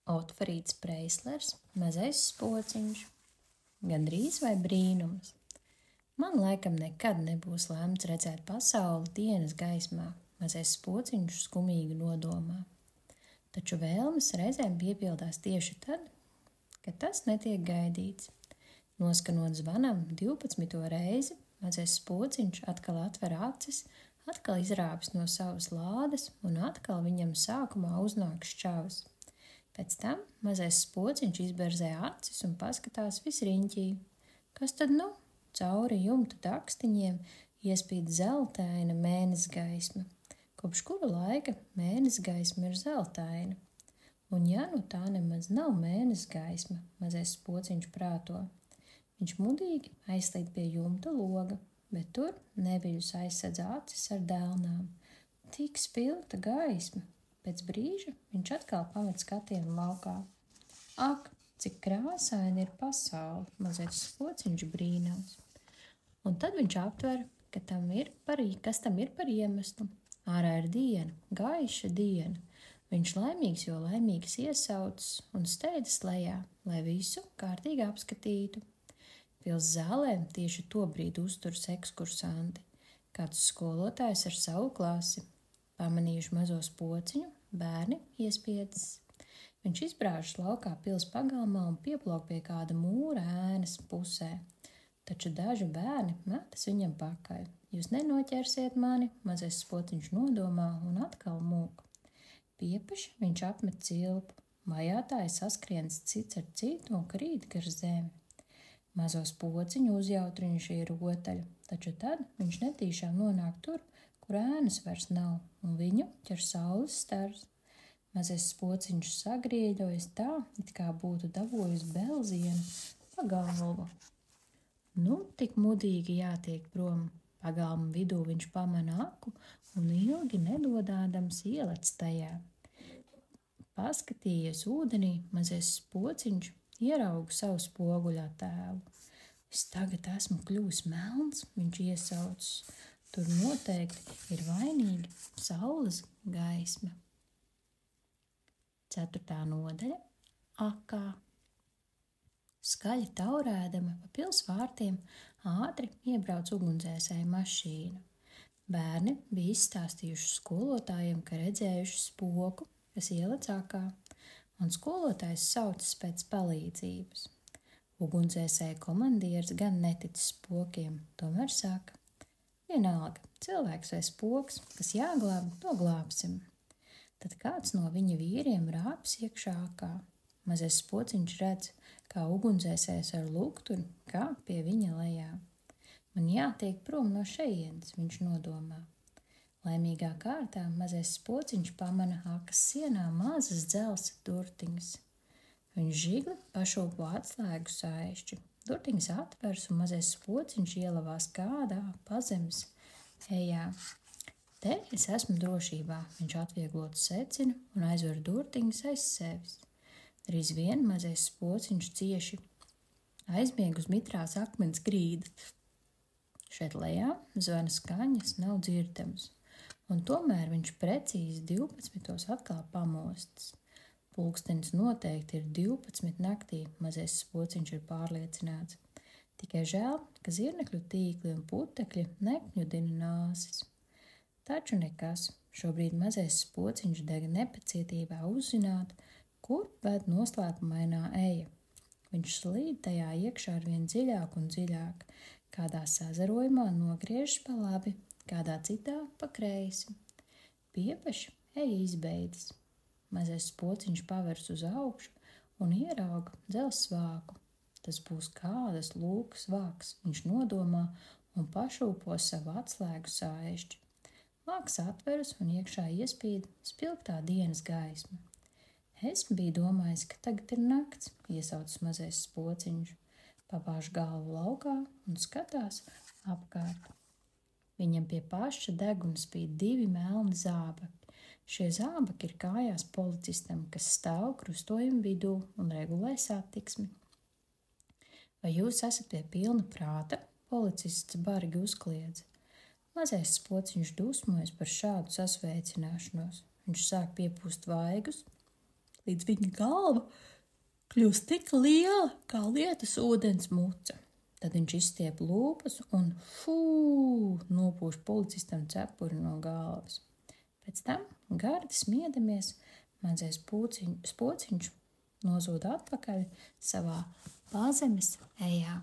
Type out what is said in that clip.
Otfrīds Preislers, mazais spociņš. Gandrīz vai brīnums. Man laikam nekad nebūs lemts redzēt pasauli dienas gaismā, mazais spociņš skumīgi nodomā. Taču vēlmes reizēm piepildās tieši tad, kad tas netiek gaidīts. Noskanot zvanam 12. reizi, mazais spociņš atkal atver acis, atkal izrāpjas no savas lādes un atkal viņam sākumā uznāk šķavas. Pēc tam mazais spociņš izberzē acis un paskatās visriņķī. Kas tad nu? Cauri jumta dakstiņiem iespīd zeltaina mēnesgaisma. Kopš kura laika mēnesgaisma ir zeltaina? Un ja nu tā nemaz nav mēnesgaisma, mazais spociņš prāto. Viņš mudīgi aizslīd pie jumta loga, bet tur neviļus aizsedz acis ar dēlnām. Tik spilgta gaisma! Pēc brīža viņš atkal pamet skatienu laukā. Ak, cik krāsaini ir pasaule, mazais spociņš brīnās. Un tad viņš aptver, kas tam ir par iemeslu. Ārā ir diena, gaiša diena. Viņš laimīgs, jo laimīgs iesaucis un steidzas lejā, lai visu kārtīgi apskatītu. Pils zālē tieši to brīdi uzturas ekskursanti. Kāds skolotājs ar savu klasi. Pamanījuši mazo spociņu, bērni iespiedzas. Viņš izbrāžas laukā pils pagalmā un pieplok pie kāda mūra ēnas pusē. Taču daži bērni metas viņam pakaļ. Jūs nenoķersiet mani, mazais spociņš nodomā un atkal mūk. Piepeši viņš apmet cilpu. Vajātāji saskrienas cits ar citu un krīt gar zemi. Mazo spociņu uzjautrina šī rotaļa, taču tad viņš netīšām nonāk tur, kur ēnas vairs nav, un viņu ķer saules stars. Mazais spociņš sagrieļojas tā, it kā būtu dabūjis belzienu pa galvu. Nu, tik mudīgi jātiek prom. Pagalma vidū viņš pamana aku un ilgi nedodādams ielec tajā. Paskatījies ūdenī, mazais spociņš ierauga savu spoguļā tēlu. Es tagad esmu kļuvis melns, viņš iesaucis. Tur noteikti ir vainīga saules gaisma. 4. nodaļa – Akā. Skaļi taurēdama pa pils vārtiem ātri iebrauc ugunsdzēsēja mašīna. Bērni bija izstāstījuši skolotājiem, ka redzējuši spoku, kas ielec akā, un skolotājs saucas pēc palīdzības. Ugunsdzēsēja komandieris gan netic spokiem, tomēr saka: vienalga, cilvēks vai spoks, kas jāglāb, to glābsim. Tad kāds no viņa vīriem rāpjas iekšā akā. Mazais spociņš redz, kā ugunsdzēsējs ar lukturi kāp pie viņa lejā. Man jātiek prom no šejienes, viņš nodomā. Laimīgā kārtā mazais spociņš pamana akas sienā mazas dzelzs durtiņas. Viņš žigli pašūpo atslēgu saišķi. Durtiņas atvers un mazais spociņš ielavās kādā pazemes ejā. Te es esmu drošībā, viņš atvieglot secina un aizver durtiņas aiz sevis. Drīz vien mazais spociņš cieši aizmieg uz mitrās akmens grīdas. Šeit lejā zvana skaņas nav dzirdamas, un tomēr viņš precīzi 12. atkal pamostas. Pulkstenis noteikti ir 12 naktī, mazais spociņš ir pārliecināts. Tikai žēl, ka zirnekļu tīkli un putekļi nekņudina nāsis. Taču nekas, šobrīd mazais spociņš dega nepacietībā uzzināt, kur ved noslēpumainā eja. Viņš slīd tajā iekšā arvien dziļāk un dziļāk, kādā sazarojumā nogriežas pa labi, kādā citā pa kreisi. Piepeši eja izbeidzas. Mazais spociņš pavers uz augšu un ierauga dzelzs vāku. Tas būs kādas lūkas vāks, viņš nodomā un pašūpo savu atslēgu saišķi. Vāks atveras un iekšā iespīd spilgtā dienas gaisma. Es biju domājis, ka tagad ir nakts, iesaucas mazais spociņš. Pabāž galvu laukā un skatās apkārt. Viņam pie paša deguna spīd 2 melni zābaki. Šie zābaki ir kājās policistam, kas stāv krustojuma vidū un regulē satiksmi. Vai jūs esat pie pilna prāta? Policists bargi uzkliedz. Mazais spociņš dusmojas par šādu sasveicināšanos. Viņš sāk piepūst vaigus, līdz viņa galva kļūst tik liela kā lietus ūdens muca. Tad viņš izstiep lūpas un nopūš policistam cepuri no galvas. Pēc tam, gardi smiedamies, mazais spociņš nozūd atpakaļ savā pazemes ejā.